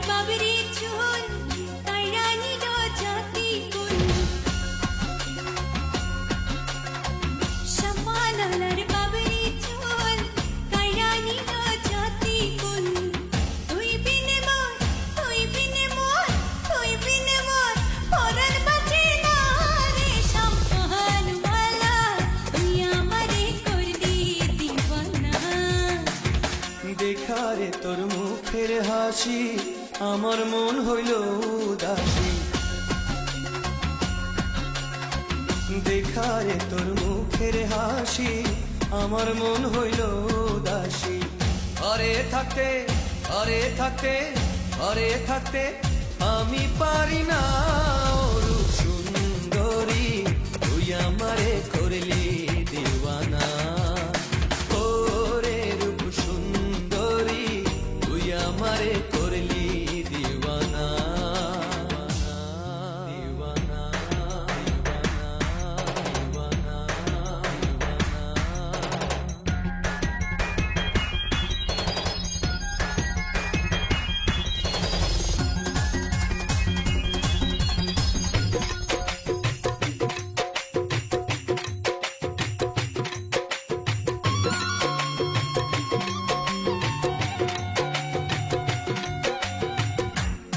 বাবরি চুল কাইরা নিল জাতি কুল শামালার বাবরি চুল কাইরা নিল জাতি কুল তুই বিনে মোর পরাণ বাঁচে না রে শামওয়ালা তুই আমারে করলি দিওয়ানা দেখা রে তোর মুখের হাসি আমার মন হইল উদাসী দেখা রে তোর মুখের হাসি আমার মন হইল উদাসী ঘরে থাকতে আমি পারি না রূপ সুন্দরী তুই আমারে করলি দিওয়ানা ওরে রূপ সুন্দরী তুই আমারে করলি দিওয়ানা দিওয়ানা দিওয়ানা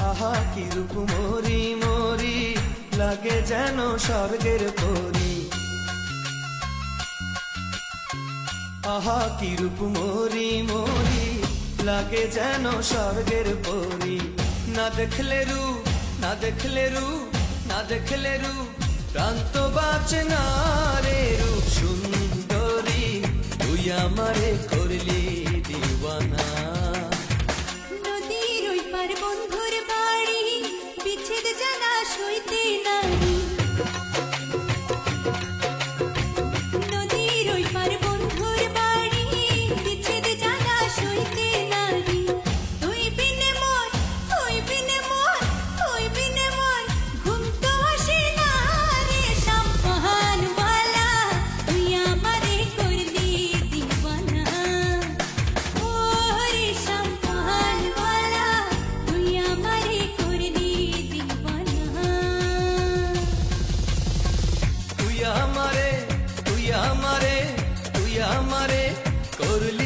আহা কি রূপ মরি মরি লাগে যেন স্বর্গের পরি আহা কি রূপ মরি মরি লাগে যেন স্বর্গের পরি না দেখলে রূপ প্রাণ তো বাঁচে না রে রূপ সুন্দরী তুই আমারে করলি দিওয়ানা নদীর ওই পার বন্ধুর বাড়ি বিচ্ছেদ জানা সইতে নারী নদীর ওই পার বন্ধুর বাড়ি বিচ্ছেদ জানা সইতে নারী তুই বিনে মোর ঘুম তো আসে না রে শামওয়ালা তুই আমারে করলি দিওয়ানা ও রে শামওয়ালা তুই আমারে করলি দিওয়ানা তুই আমারে করলি